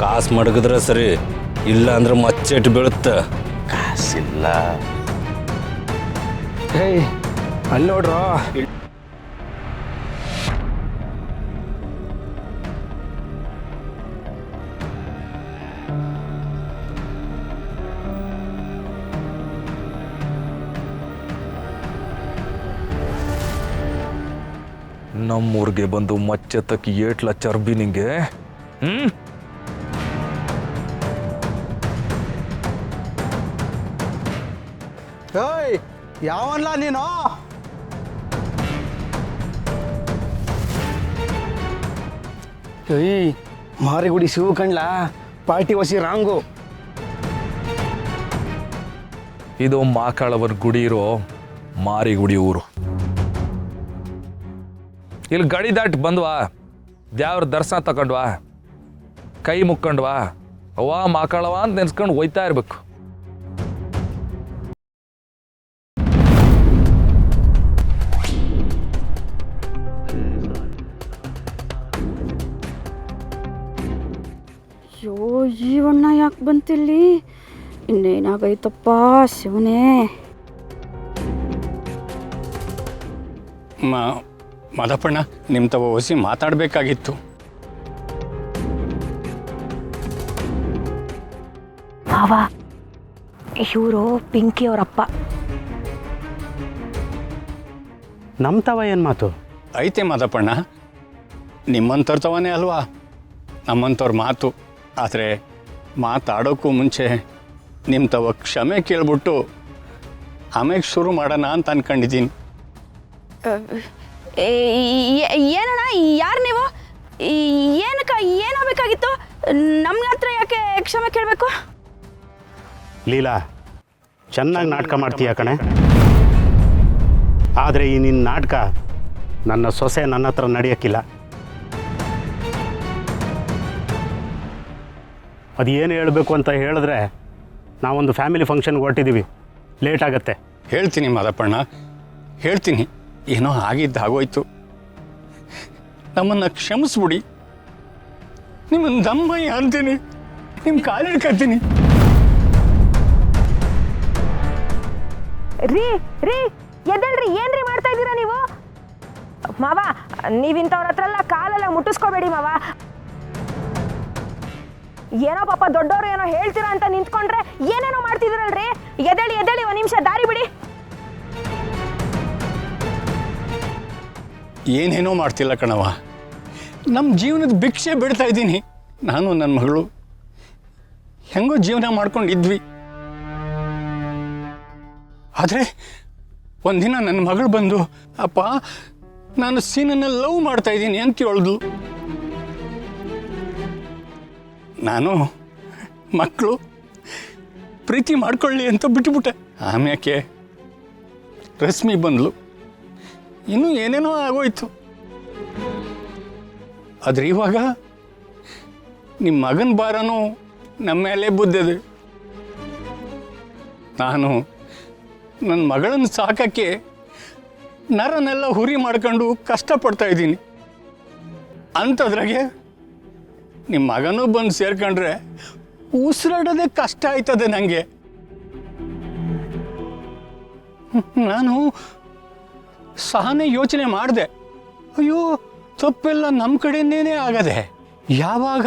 ಕಾಸು ಮಡಗಿದ್ರೆ ಸರಿ, ಇಲ್ಲ ಅಂದ್ರೆ ಮಚ್ಚೆಟ್ಟು ಬೀಳುತ್ತೆ. ಕಾಸಿಲ್ಲ. ಹೇಯ್ ಅಲ್ಲಿ ನೋಡ್ರೋ. ನಮ್ಮೂರಿಗೆ ಬಂದು ಮಚ್ಚೆತ್ತಕ್ಕೆ ಏಟ್ಲ ಚರ್ಬಿ ನಿಂಗೆ. ಏಯ್ ಯಾವನ್ಲ ನೀನು? ಏಯ್ ಮಾರಿಗುಡಿ ಶಿವ ಕಣ್ಲ, ಪಾರ್ಟಿ ವಸಿ ರಾಂಗು. ಇದು ಮಾಕಾಳವರ ಗುಡಿ ಇರೋ ಮಾರಿಗುಡಿ ಊರು. ಇಲ್ಲಿ ಗಡಿ ದಾಟಿ ಬಂದ್ವಾ, ದೇವ್ರ ದರ್ಶನ ತಗೊಂಡ್ವಾ, ಕೈ ಮುಕ್ಕೊಂಡ್ವಾ, ಅವ್ವ ಮಾಕಾಳವ ಅಂತ ನೆನ್ಸ್ಕೊಂಡು ಒಯ್ತಾ ಇರ್ಬೇಕು. ಅಯ್ಯೋ ಜೀವಣ್ಣ ಯಾಕೆ ಬಂತಿಲ್ಲಿ? ಇನ್ನೇನಾಗೈತಪ್ಪ ಶಿವನೇ. ಮಾದಪ್ಪಣ್ಣ, ನಿಮ್ಮ ತವ ಹೊಸಿ ಮಾತಾಡಬೇಕಾಗಿತ್ತು. ಮಾವ, ಇವರು ಪಿಂಕಿ ಅವರಪ್ಪ. ನಮ್ಮ ತವ ಏನು ಮಾತು? ಐತೆ ಮಾದಪ್ಪಣ್ಣ, ನಿಮ್ಮಂಥವ್ರ ತವನೇ ಅಲ್ವಾ ನಮ್ಮಂಥವ್ರ ಮಾತು. ಆದರೆ ಮಾತಾಡೋಕ್ಕೂ ಮುಂಚೆ ನಿಮ್ಮ ತವ ಕ್ಷಮೆ ಕೇಳ್ಬಿಟ್ಟು ಆಮೇಲೆ ಶುರು ಮಾಡೋಣ ಅಂತ ಅನ್ಕೊಂಡಿದ್ದೀನಿ. ಏನಣ್ಣ, ಯಾರು ನೀವು? ಏನಾಗಬೇಕಾಗಿತ್ತು? ನಮ್ಮ ಹತ್ರ ಯಾಕೆ ಕ್ಷಮೆ ಕೇಳಬೇಕು? ಲೀಲಾ, ಚೆನ್ನಾಗಿ ನಾಟಕ ಮಾಡ್ತೀಯ ಕಣೆ. ಆದರೆ ಈ ನಿನ್ನ ನಾಟಕ ನನ್ನ ಸೊಸೆ ನನ್ನ ಹತ್ರ ನಡೆಯೋಕ್ಕಿಲ್ಲ. ಅದು ಏನು ಹೇಳಬೇಕು ಅಂತ ಹೇಳಿದ್ರೆ ನಾವೊಂದು ಫ್ಯಾಮಿಲಿ ಫಂಕ್ಷನ್ಗೆ ಹೊರಟಿದ್ದೀವಿ, ಲೇಟ್ ಆಗುತ್ತೆ. ಹೇಳ್ತೀನಿ ಮಾದಪ್ಪಣ್ಣ, ಹೇಳ್ತೀನಿ. ಏನೋ ಆಗಿದ್ದು ಆಗೋಯ್ತು, ನಮ್ಮನ್ನು ಕ್ಷಮಿಸ್ಬಿಡಿ. ನಿಮ್ಮನ್ನು ದಮ್ಮಯ್ಯ ಅಂತೀನಿ, ನಿಮ್ಮ ಕಾಲಿಡ್ಕತ್ತೀನಿ. ರೀ ರೀ ಎದ್ದೇಳ್ರಿ, ಏನ್ರಿ ಮಾಡ್ತಾ ಇದ್ದೀರಾ ನೀವು? ಮಾವ, ನೀವಿಂಥವ್ರ ಹತ್ರ ಎಲ್ಲ ಕಾಲೆಲ್ಲ ಮುಟ್ಟಿಸ್ಕೋಬೇಡಿ ಮಾವ. ಏನೋ ಪಾಪ ದೊಡ್ಡವರು ಏನೋ ಹೇಳ್ತೀರಾ ಅಂತ ನಿಂತ್ಕೊಂಡ್ರೆ ಏನೇನೋ ಮಾಡ್ತಿದ್ದೀರಲ್ರಿ. ಎದ್ದೇಳಿ ಎದ್ದೇಳಿ, ಒಂದು ನಿಮಿಷ ದಾರಿ ಬಿಡಿ. ಏನೇನೋ ಮಾಡ್ತಿಲ್ಲ ಕಣವ, ನಮ್ಮ ಜೀವನದ ಭಿಕ್ಷೆ ಬಿಡ್ತಾ ಇದ್ದೀನಿ. ನಾನು ನನ್ನ ಮಗಳು ಹೆಂಗೋ ಜೀವನ ಮಾಡ್ಕೊಂಡಿದ್ವಿ. ಆದರೆ ಒಂದಿನ ನನ್ನ ಮಗಳು ಬಂದು, ಅಪ್ಪ ನಾನು ಸೀನನ್ನು ಲವ್ ಮಾಡ್ತಾ ಇದ್ದೀನಿ ಅಂತ ಹೇಳಿದ್ಲು. ನಾನು ಮಕ್ಕಳು ಪ್ರೀತಿ ಮಾಡ್ಕೊಳ್ಳಿ ಅಂತ ಬಿಟ್ಟುಬಿಟ್ಟೆ. ಆಮ್ಯಾಕೆ ರಶ್ಮಿ ಬಂದ್ಲು, ಇನ್ನೂ ಏನೇನೋ ಆಗೋಯ್ತು. ಆದರೆ ಇವಾಗ ನಿಮ್ಮ ಮಗನ ಭಾರನೂ ನಮ್ಮ ಮೇಲೆ ಬುದ್ದಿದೆ. ನಾನು ನನ್ನ ಮಗಳನ್ನು ಸಾಕಕ್ಕೆ ನರನೆಲ್ಲ ಹುರಿ ಮಾಡ್ಕೊಂಡು ಕಷ್ಟಪಡ್ತಾ ಇದ್ದೀನಿ. ಅಂಥದ್ರಾಗೆ ನಿಮ್ಮ ಮಗನೂ ಬಂದು ಸೇರ್ಕೊಂಡ್ರೆ ಉಸಿರಾಡೋದೇ ಕಷ್ಟ ಆಯ್ತದೆ ನನಗೆ. ನಾನು ಸಹನೆ ಯೋಚನೆ ಮಾಡಿದೆ, ಅಯ್ಯೋ ತಪ್ಪೆಲ್ಲ ನಮ್ಮ ಕಡೆಯೇ ಆಗದೆ. ಯಾವಾಗ